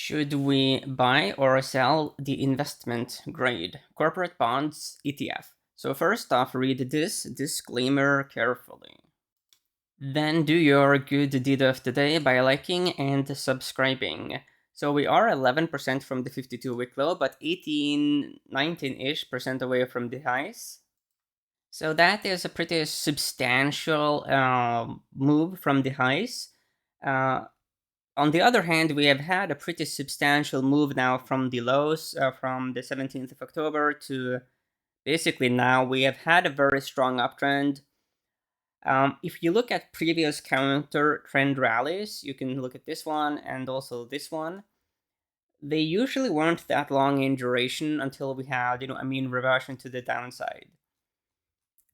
Should we buy or sell the investment grade corporate bonds ETF? So first off, read this disclaimer carefully. Then do your good deed of the day by liking and subscribing. So we are 11% from the 52-week low, but 18, 19-ish percent away from the highs. So that is a pretty substantial move from the highs. On the other hand, we have had a pretty substantial move now from the lows from the 17th of October to basically now. We have had a very strong uptrend. If you look at previous counter trend rallies, you can look at this one and also this one. They usually weren't that long in duration until we had, a mean reversion to the downside.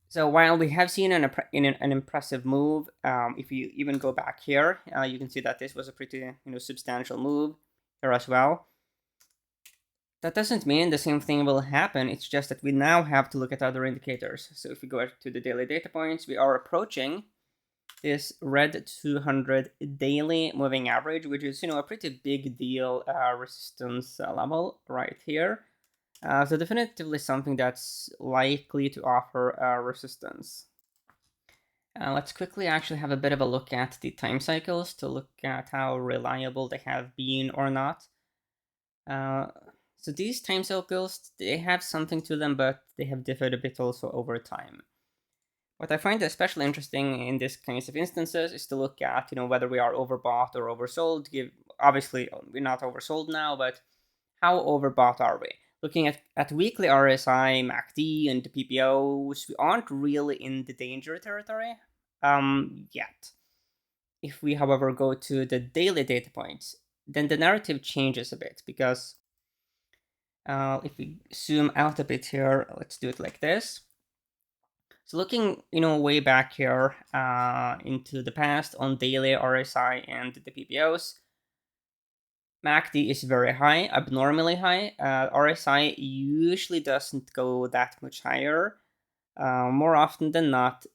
So while we have seen an impressive move, if you even go back here, you can see that this was a pretty substantial move here as well. That doesn't mean the same thing will happen. It's just that we now have to look at other indicators. So if we go to the daily data points, we are approaching this red 200 daily moving average, which is a pretty big deal resistance level right here. So definitively something that's likely to offer resistance. Let's quickly actually have a bit of a look at the time cycles to look at how reliable they have been or not. So these time cycles, they have something to them, but they have differed a bit also over time. What I find especially interesting in this kinds of instances is to look at, whether we are overbought or oversold. Obviously, we're not oversold now, but how overbought are we? Looking at weekly RSI, MACD, and the PPOs, we aren't really in the danger territory yet. If we, however, go to the daily data points, then the narrative changes a bit because if we zoom out a bit here, let's do it like this. So looking, way back here into the past on daily RSI and the PPOs, MACD is very high, abnormally high. RSI usually doesn't go that much higher. More often than not,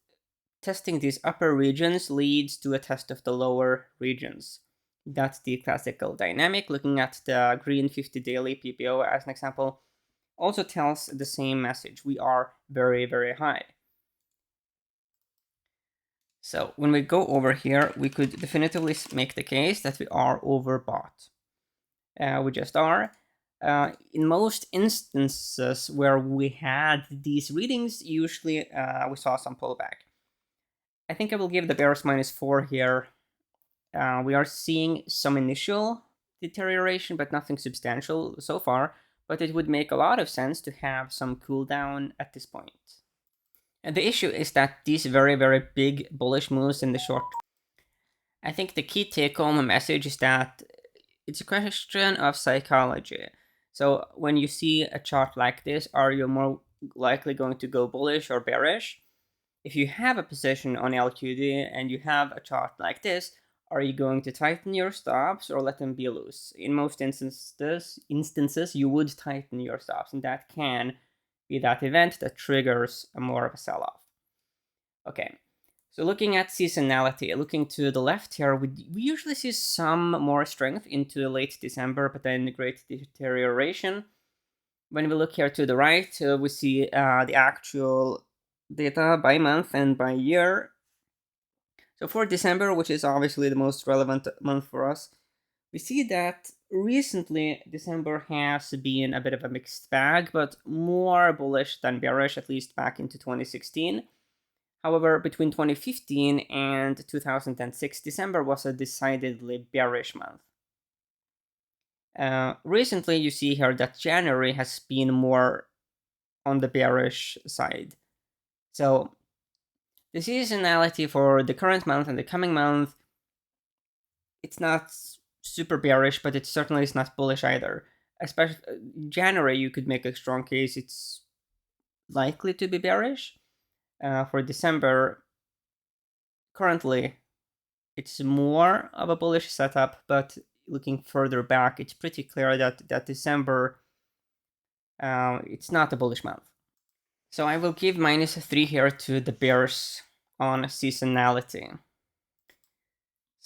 testing these upper regions leads to a test of the lower regions. That's the classical dynamic. Looking at the green 50 daily PPO as an example also tells the same message. We are very, very high. So when we go over here, we could definitively make the case that we are overbought. We just are. In most instances where we had these readings, usually we saw some pullback. I think I will give the bears -4 here. We are seeing some initial deterioration, but nothing substantial so far. But it would make a lot of sense to have some cool down at this point. And the issue is that these very, very big bullish moves in the short. I think the key take-home message is that it's a question of psychology. So when you see a chart like this, are you more likely going to go bullish or bearish? If you have a position on LQD and you have a chart like this, are you going to tighten your stops or let them be loose? In most instances, you would tighten your stops, and that can be that event that triggers more of a sell-off. Okay, so looking at seasonality, looking to the left here, we usually see some more strength into late December, but then great deterioration. When we look here to the right, we see the actual data by month and by year. So for December, which is obviously the most relevant month for us, we see that recently December has been a bit of a mixed bag, but more bullish than bearish, at least back into 2016. However, between 2015 and 2006, December was a decidedly bearish month. Recently, you see here that January has been more on the bearish side. So the seasonality for the current month and the coming month, it's not super bearish, but it certainly is not bullish either. Especially January, you could make a strong case it's likely to be bearish. For December, currently, it's more of a bullish setup, but looking further back, it's pretty clear that December, it's not a bullish month. So I will give -3 here to the bears on seasonality.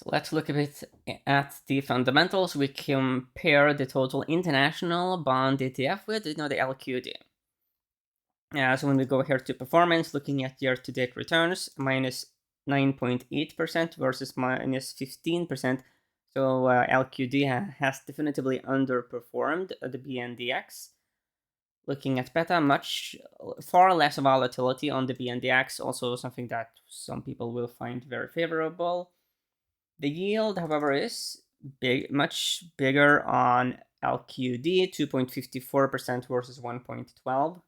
So let's look a bit at the fundamentals. We compare the total international bond ETF with the LQD. So when we go here to performance, looking at year-to-date returns, minus 9.8% versus minus 15%. So LQD has definitively underperformed the BNDX. Looking at beta, far less volatility on the BNDX, also something that some people will find very favorable. The yield, however, is much bigger on LQD, 2.54% versus 1.12.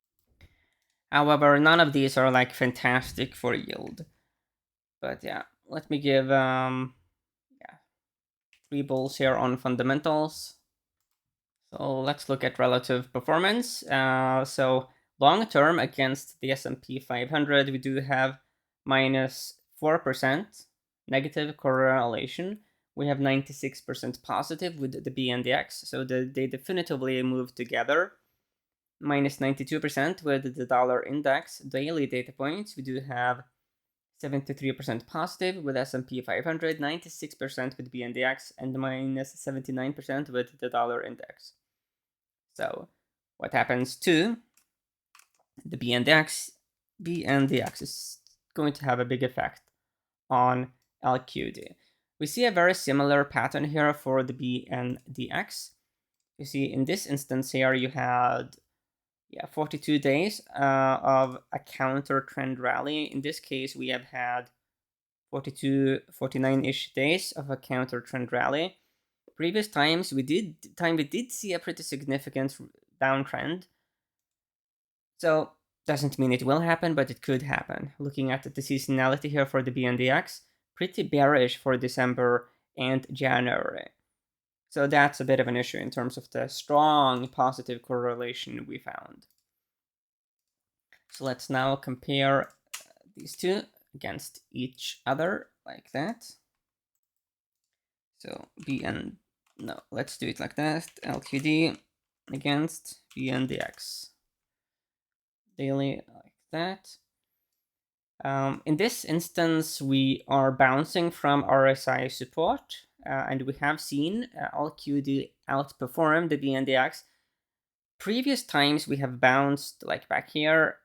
However, none of these are like fantastic for yield. But yeah, let me give 3 bulls here on fundamentals. So let's look at relative performance. So long term against the S&P 500, we do have minus 4% negative correlation. We have 96% positive with the BNDX. So they definitively move together. Minus 92% with the dollar index daily data points. We do have 73% positive with S&P 500, 96% with BNDX, and minus 79% with the dollar index. So what happens to the BNDX? BNDX is going to have a big effect on LQD. We see a very similar pattern here for the BNDX. You see in this instance here you had 42 days of a counter trend rally. In this case, we have had 49-ish days of a counter trend rally. Previous times we did see a pretty significant downtrend. So doesn't mean it will happen, but it could happen. Looking at the seasonality here for the BNDX, pretty bearish for December and January. So that's a bit of an issue in terms of the strong positive correlation we found. So let's now compare these two against each other like that. So let's do it like that. LQD against BNDX. Daily like that. In this instance, we are bouncing from RSI support, and we have seen LQD outperform the BNDX. Previous times we have bounced like back here,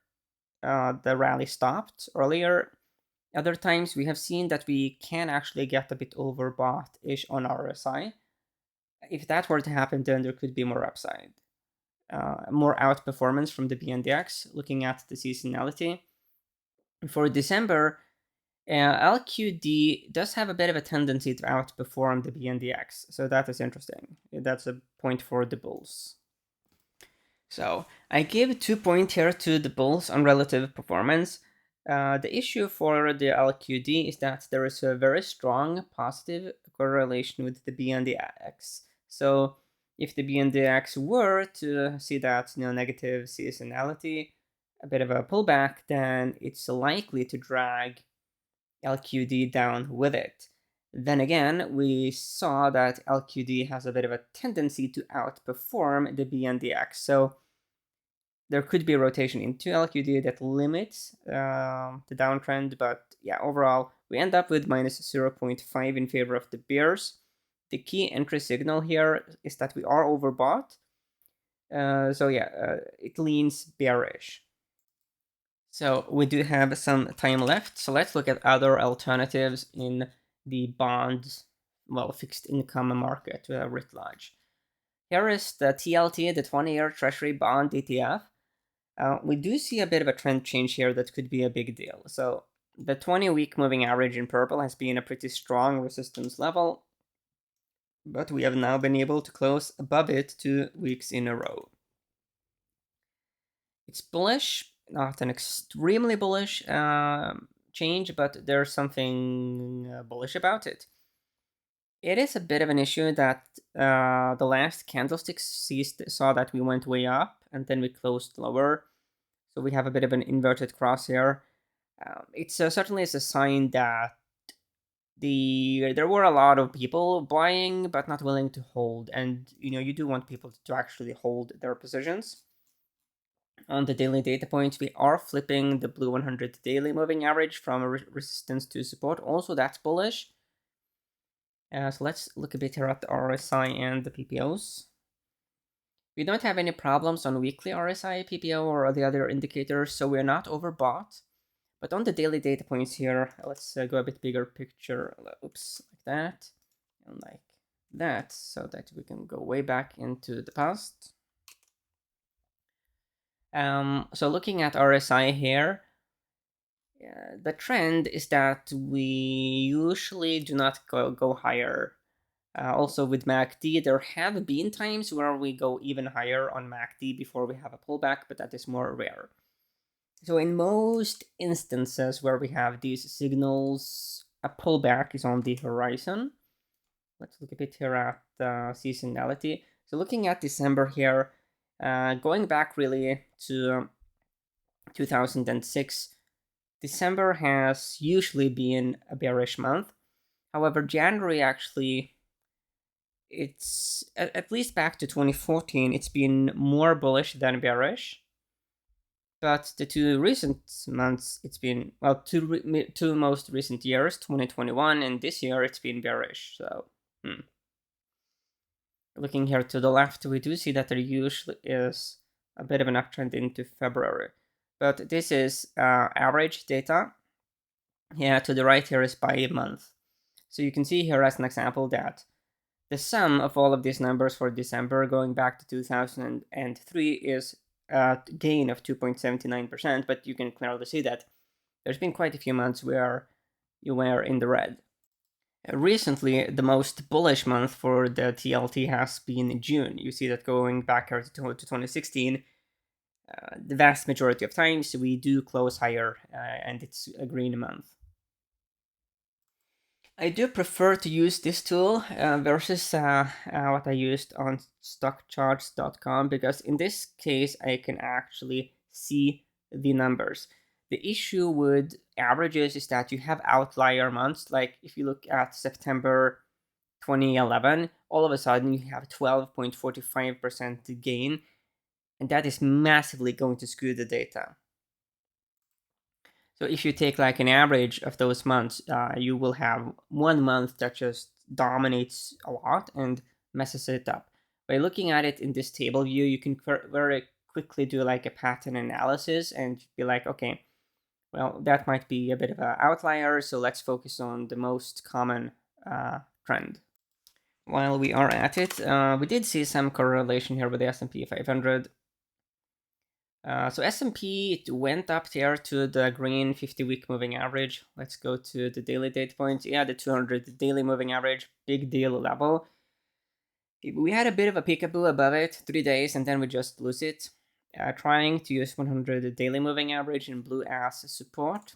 the rally stopped earlier. Other times we have seen that we can actually get a bit overbought-ish on RSI. If that were to happen, then there could be more upside. More outperformance from the BNDX, looking at the seasonality. For December, LQD does have a bit of a tendency to outperform the BNDX, so that is interesting. That's a point for the bulls. So I give 2 points here to the bulls on relative performance. The issue for the LQD is that there is a very strong positive correlation with the BNDX. So if the BNDX were to see that negative seasonality, a bit of a pullback, then it's likely to drag LQD down with it. Then again, we saw that LQD has a bit of a tendency to outperform the BNDX. So there could be a rotation into LQD that limits the downtrend, but yeah, overall, we end up with minus 0.5 in favor of the bears. The key entry signal here is that we are overbought. It leans bearish. So we do have some time left. So let's look at other alternatives in the bonds, fixed income market writ large. Here is the TLT, the 20-year Treasury Bond ETF. We do see a bit of a trend change here that could be a big deal. So the 20-week moving average in purple has been a pretty strong resistance level, but we have now been able to close above it 2 weeks in a row. It's bullish, not an extremely bullish change, but there's something bullish about it. It is a bit of an issue that the last candlestick saw that we went way up and then we closed lower. So we have a bit of an inverted cross here. It's certainly is a sign that there were a lot of people buying but not willing to hold, and you do want people to actually hold their positions. On the daily data points, we are flipping the blue 100 daily moving average from resistance to support. Also, that's bullish. So let's look a bit here at the RSI and the PPOs. We don't have any problems on weekly RSI, PPO, or the other indicators, so we're not overbought. But on the daily data points here, let's go a bit bigger picture. Oops, like that, and like that, so that we can go way back into the past. So looking at RSI here, the trend is that we usually do not go higher. Also with MACD, there have been times where we go even higher on MACD before we have a pullback, but that is more rare. So in most instances where we have these signals, a pullback is on the horizon. Let's look a bit here at seasonality. So looking at December here, going back really to 2006, December has usually been a bearish month. However, January actually, it's at least back to 2014, it's been more bullish than bearish. But the two recent months, it's been, well, two most recent years, 2021 and this year, it's been bearish. So, looking here to the left, we do see that there usually is a bit of an uptrend into February. But this is average data. Yeah, to the right here is by month. So you can see here as an example that the sum of all of these numbers for December going back to 2003 is a gain of 2.79%, but you can clearly see that there's been quite a few months where you were in the red. Recently, the most bullish month for the TLT has been June. You see that going back to 2016, the vast majority of times we do close higher, and it's a green month. I do prefer to use this tool versus what I used on stockcharts.com, because in this case I can actually see the numbers. The issue with averages is that you have outlier months. Like if you look at September 2011, all of a sudden you have 12.45% gain, and that is massively going to skew the data. So if you take like an average of those months, you will have one month that just dominates a lot and messes it up. By looking at it in this table view, you can very quickly do like a pattern analysis and be like, okay, well, that might be a bit of an outlier, so let's focus on the most common trend. While we are at it, we did see some correlation here with the S&P 500. So S&P, it went up there to the green 50-week moving average. Let's go to the daily data points. Yeah, the 200 daily moving average, big deal level. We had a bit of a peekaboo above it, 3 days, and then we just lose it. Trying to use 100 daily moving average in blue as support.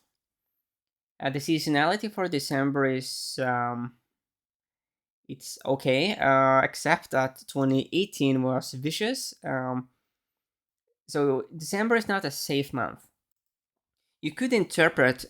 The seasonality for December is it's okay, except that 2018 was vicious. So December is not a safe month. You could interpret,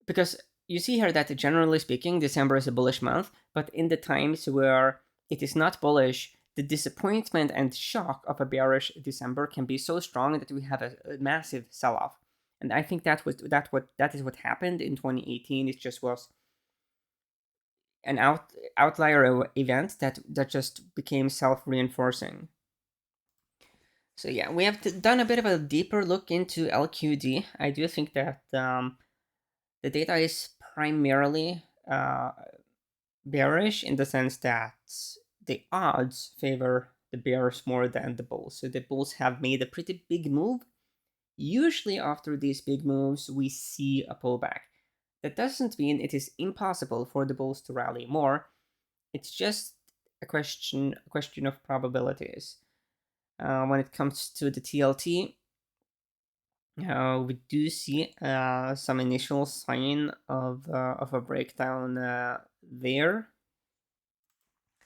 because you see here that generally speaking, December is a bullish month, but in the times where it is not bullish, the disappointment and shock of a bearish December can be so strong that we have a massive sell-off. And I think that is what happened in 2018. It just was an outlier event that just became self-reinforcing. So yeah, we have done a bit of a deeper look into LQD. I do think that the data is primarily bearish in the sense that the odds favor the bears more than the bulls. So the bulls have made a pretty big move. Usually after these big moves, we see a pullback. That doesn't mean it is impossible for the bulls to rally more. It's just a question of probabilities. When it comes to the TLT, we do see some initial sign of a breakdown there.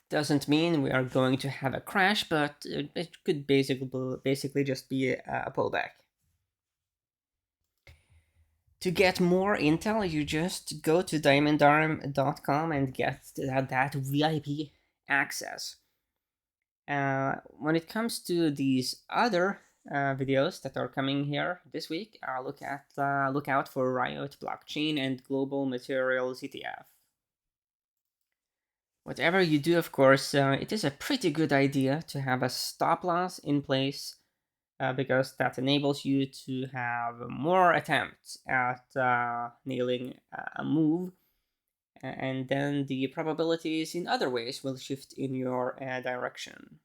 Doesn't mean we are going to have a crash, but it could basically just be a pullback. To get more intel, you just go to diamondarm.com and get that VIP access. When it comes to these other videos that are coming here this week, look out for Riot Blockchain and Global Materials ETF. Whatever you do, of course, it is a pretty good idea to have a stop loss in place because that enables you to have more attempts at nailing a move, and then the probabilities in other ways will shift in your direction.